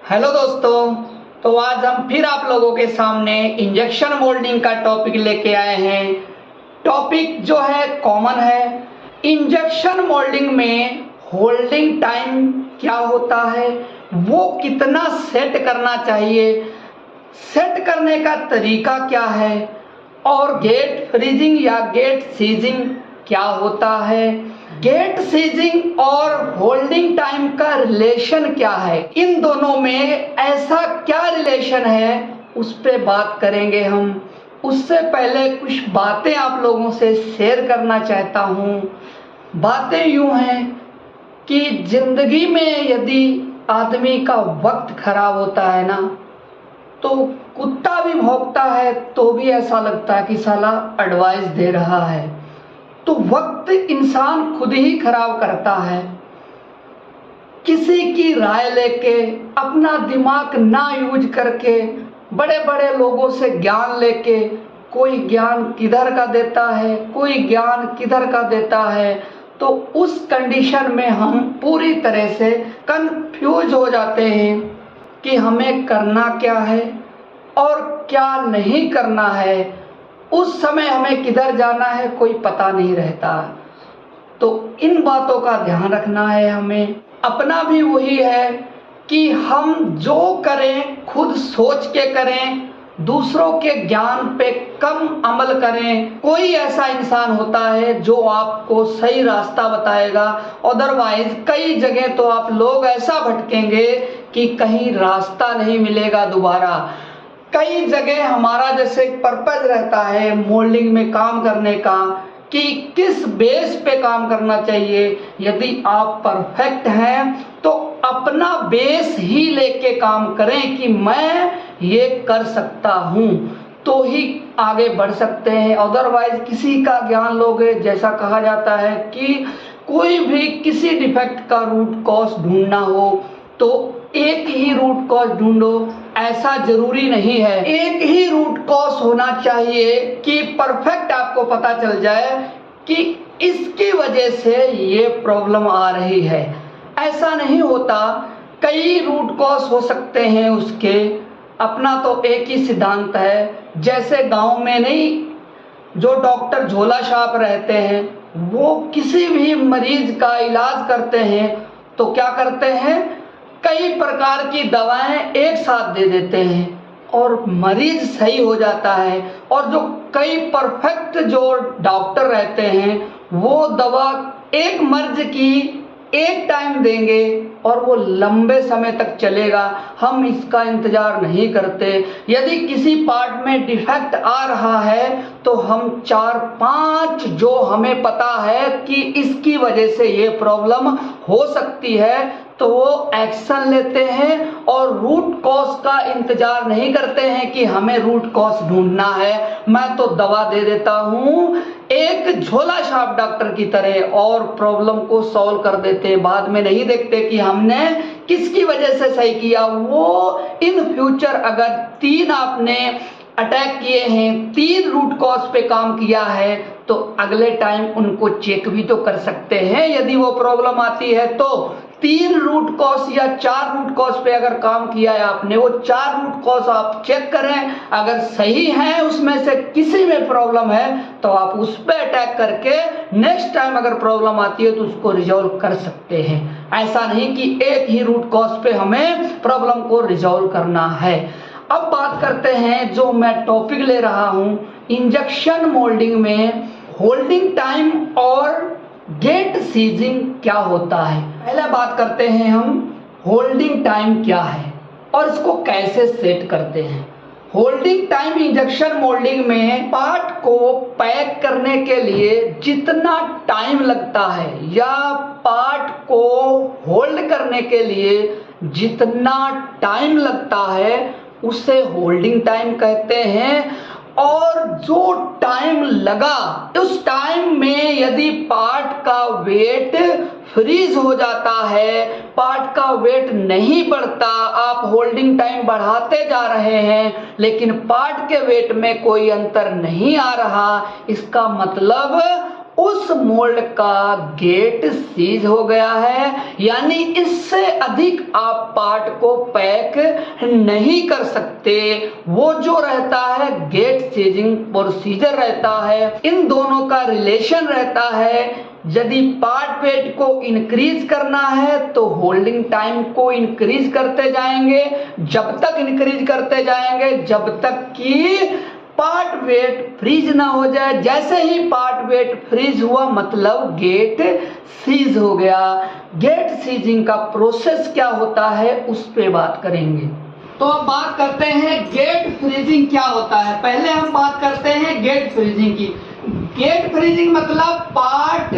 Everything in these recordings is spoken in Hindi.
हेलो दोस्तों। तो आज हम फिर आप लोगों के सामने इंजेक्शन मोल्डिंग का टॉपिक लेके आए हैं। टॉपिक जो है कॉमन है। इंजेक्शन मोल्डिंग में होल्डिंग टाइम क्या होता है, वो कितना सेट करना चाहिए, सेट करने का तरीका क्या है, और गेट फ्रीजिंग या गेट सीजिंग क्या होता है, गेट सीजिंग और होल्डिंग टाइम का रिलेशन क्या है, इन दोनों में ऐसा क्या रिलेशन है उस पे बात करेंगे हम। उससे पहले कुछ बातें आप लोगों से शेयर करना चाहता हूँ। बातें यूं हैं कि जिंदगी में यदि आदमी का वक्त खराब होता है ना, तो कुत्ता भी भौंकता है तो भी ऐसा लगता है कि साला एडवाइस दे रहा है। तो वक्त इंसान खुद ही खराब करता है। किसी की राय लेके, अपना दिमाग ना यूज करके, बड़े बड़े लोगों से ज्ञान लेके, कोई ज्ञान किधर का देता है, कोई ज्ञान किधर का देता है, तो उस कंडीशन में हम पूरी तरह से कंफ्यूज हो जाते हैं कि हमें करना क्या है और क्या नहीं करना है। उस समय हमें किधर जाना है कोई पता नहीं रहता। तो इन बातों का ध्यान रखना है हमें। अपना भी वही है कि हम जो करें खुद सोच के करें, दूसरों के ज्ञान पे कम अमल करें। कोई ऐसा इंसान होता है जो आपको सही रास्ता बताएगा, अदरवाइज कई जगह तो आप लोग ऐसा भटकेंगे कि कहीं रास्ता नहीं मिलेगा दोबारा। कई जगह हमारा जैसे पर्पज रहता है मोल्डिंग में काम करने का कि किस बेस पे काम करना चाहिए। यदि आप परफेक्ट हैं तो अपना बेस ही लेके काम करें कि मैं ये कर सकता हूँ, तो ही आगे बढ़ सकते हैं। अदरवाइज किसी का ज्ञान लोगे, जैसा कहा जाता है कि कोई भी किसी डिफेक्ट का रूट कॉज ढूंढना हो तो एक ही रूट कॉज ढूंढो, ऐसा जरूरी नहीं है। एक ही रूट कॉज होना चाहिए कि परफेक्ट आपको पता चल जाए कि इसकी वजह से ये प्रॉब्लम आ रही है। ऐसा नहीं होता, कई रूट कॉज हो सकते हैं उसके। अपना तो एक ही सिद्धांत है, जैसे गांव में नहीं, जो डॉक्टर झोला छाप रहते हैं वो किसी भी मरीज का इलाज करते हैं तो क्या करते हैं, कई प्रकार की दवाएं एक साथ दे देते हैं और मरीज सही हो जाता है। और जो कई परफेक्ट जो डॉक्टर रहते हैं वो दवा एक मर्ज की एक टाइम देंगे और वो लंबे समय तक चलेगा। हम इसका इंतजार नहीं करते। यदि किसी पार्ट में डिफेक्ट आ रहा है तो हम 4-5 जो हमें पता है कि इसकी वजह से ये प्रॉब्लम हो सकती है तो वो एक्शन लेते हैं और रूट कॉज का इंतजार नहीं करते हैं कि हमें रूट कॉज ढूंढना है। मैं तो दवा दे देता हूँ एक झोला छाप डॉक्टर की तरह और प्रॉब्लम को सॉल्व कर देते हैं। बाद में नहीं देखते कि हमने किसकी वजह से सही किया। वो इन फ्यूचर अगर 3 आपने अटैक किए हैं, 3 रूट कॉज पे काम किया है, तो अगले टाइम उनको चेक भी तो कर सकते हैं। यदि वो प्रॉब्लम आती है तो 3 रूट कॉज या 4 रूट कॉज पे अगर काम किया है आपने, वो 4 रूट कॉज आप चेक करें, अगर सही है उसमें से किसी में प्रॉब्लम है तो आप उस पे अटैक करके नेक्स्ट टाइम अगर प्रॉब्लम आती है तो उसको रिजॉल्व कर सकते हैं। ऐसा नहीं कि एक ही रूट कॉज पे हमें प्रॉब्लम को रिजॉल्व करना है। अब बात करते हैं, जो मैं टॉपिक ले रहा हूं, इंजेक्शन मोल्डिंग में होल्डिंग टाइम और गेट सीजिंग क्या होता है। पहले बात करते हैं हम होल्डिंग टाइम क्या है और इसको कैसे सेट करते हैं। होल्डिंग टाइम इंजेक्शन मोल्डिंग में पार्ट को पैक करने के लिए जितना टाइम लगता है या पार्ट को होल्ड करने के लिए जितना टाइम लगता है उसे होल्डिंग टाइम कहते हैं। और जो टाइम लगा उस टाइम में यदि पार्ट का वेट फ्रीज हो जाता है, पार्ट का वेट नहीं बढ़ता, आप होल्डिंग टाइम बढ़ाते जा रहे हैं लेकिन पार्ट के वेट में कोई अंतर नहीं आ रहा, इसका मतलब उस मोल्ड का गेट सीज हो गया है, यानी इससे अधिक आप पार्ट को पैक नहीं कर सकते। वो जो रहता है गेट सीजिंग प्रोसीजर रहता है, इन दोनों का रिलेशन रहता है। यदि पार्ट वेट को इंक्रीज करना है तो होल्डिंग टाइम को इंक्रीज करते जाएंगे, जब तक इंक्रीज करते जाएंगे जब तक कि पार्ट वेट फ्रीज ना हो जाए। जैसे ही पार्ट वेट फ्रीज हुआ मतलब गेट सीज हो गया। गेट सीजिंग का प्रोसेस क्या होता है उस पे बात करेंगे। तो अब बात करते हैं गेट फ्रीजिंग क्या होता है। पहले हम बात करते हैं गेट फ्रीजिंग की। गेट फ्रीजिंग मतलब पार्ट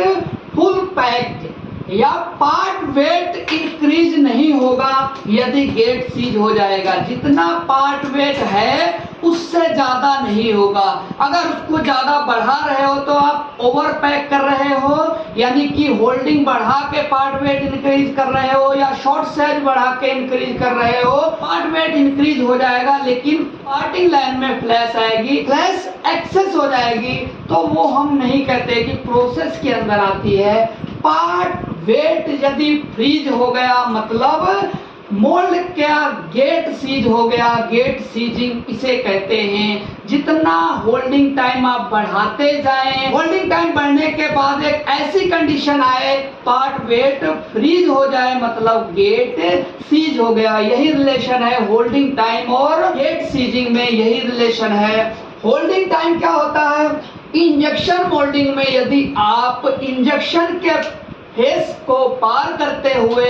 फुल पैक्ड या पार्ट वेट इंक्रीज नहीं होगा यदि गेट सीज हो जाएगा। जितना पार्ट वेट है उससे ज्यादा नहीं होगा। अगर उसको ज्यादा बढ़ा रहे हो तो आप ओवर पैक कर रहे हो, यानी कि होल्डिंग बढ़ा के पार्ट वेट इंक्रीज कर रहे हो, या शॉर्ट साइज बढ़ा के इंक्रीज कर रहे हो, पार्ट वेट इंक्रीज हो जाएगा लेकिन पार्टिंग लाइन में फ्लैश आएगी, फ्लैश एक्सेस हो जाएगी। तो वो हम नहीं कहते कि प्रोसेस के अंदर आती है। पार्ट वेट यदि फ्रीज हो गया मतलब मोल्ड क्या गेट सीज हो गया, गेट सीजिंग इसे कहते हैं। जितना होल्डिंग टाइम आप बढ़ाते जाएं, होल्डिंग टाइम बढ़ने के बाद एक ऐसी कंडीशन आए पार्ट वेट फ्रीज हो जाए मतलब गेट सीज हो गया। यही रिलेशन है होल्डिंग टाइम और गेट सीजिंग में, यही रिलेशन है। होल्डिंग टाइम क्या होता है? इंजेक्शन मोल्डिंग में यदि आप इंजेक्शन के फेस को पार करते हुए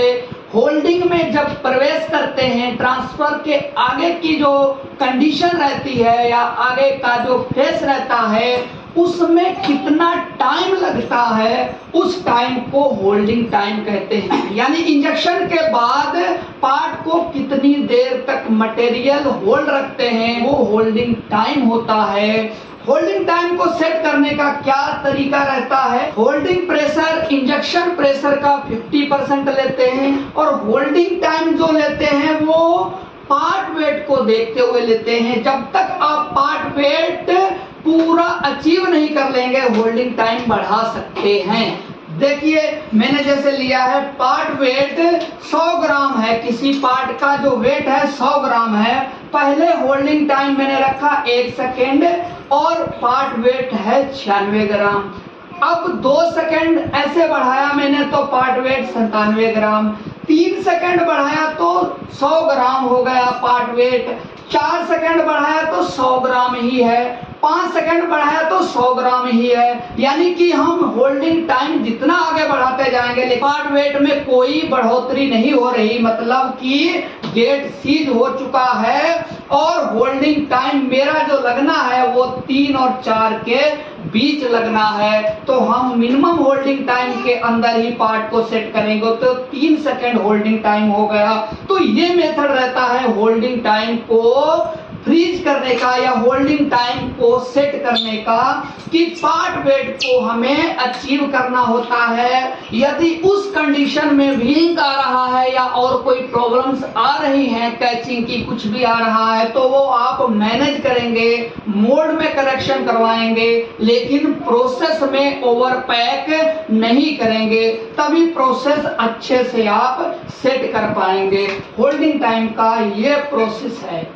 होल्डिंग में जब प्रवेश करते हैं, ट्रांसफर के आगे की जो कंडीशन रहती है या आगे का जो फेस रहता है उसमें कितना टाइम लगता है उस टाइम को होल्डिंग टाइम कहते हैं। यानी इंजेक्शन के बाद पार्ट को कितनी देर तक मटेरियल होल्ड रखते हैं वो होल्डिंग टाइम होता है। होल्डिंग टाइम को सेट करने का क्या तरीका रहता है? होल्डिंग प्रेशर इंजेक्शन प्रेशर का 50% लेते हैं और होल्डिंग टाइम जो लेते हैं वो पार्ट वेट को देखते हुए लेते हैं। जब तक आप पार्ट वेट पूरा अचीव नहीं कर लेंगे होल्डिंग टाइम बढ़ा सकते हैं। देखिए मैंने जैसे लिया है पार्ट वेट 100 ग्राम है, किसी पार्ट का जो वेट है 100 ग्राम है। पहले होल्डिंग टाइम मैंने रखा 1 सेकेंड और पार्ट वेट है 96 ग्राम। अब 2 सेकेंड ऐसे बढ़ाया मैंने तो पार्ट वेट 97 ग्राम। 3 सेकेंड बढ़ाया तो 100 ग्राम हो गया पार्ट वेट। 4 सेकेंड बढ़ाया तो 100 ग्राम ही है। 5 सेकेंड बढ़ाया तो 100 ग्राम ही है। यानी कि हम होल्डिंग टाइम जितना आगे बढ़ाते जाएंगे लेकिन पार्ट वेट में कोई बढ़ोतरी नहीं हो रही, मतलब कि गेट सीज हो चुका है और होल्डिंग टाइम मेरा जो लगना है वो 3 और 4 के बीच लगना है। तो हम मिनिमम होल्डिंग टाइम के अंदर ही पार्ट को सेट करेंगे तो 3 सेकेंड होल्डिंग टाइम हो गया। तो ये मेथड रहता है होल्डिंग टाइम को फ्रीज करने का या होल्डिंग टाइम को सेट करने का कि पार्ट वेट को हमें अचीव करना होता है। यदि उस कंडीशन में व्हीलिंग आ रहा है या और कोई प्रॉब्लम्स आ रही हैं, कैचिंग की कुछ भी आ रहा है तो वो आप मैनेज करेंगे, मोड में करेक्शन करवाएंगे, लेकिन प्रोसेस में ओवरपैक नहीं करेंगे, तभी प्रोसेस अच्छे से आप सेट कर पाएंगे। होल्डिंग टाइम का ये प्रोसेस है।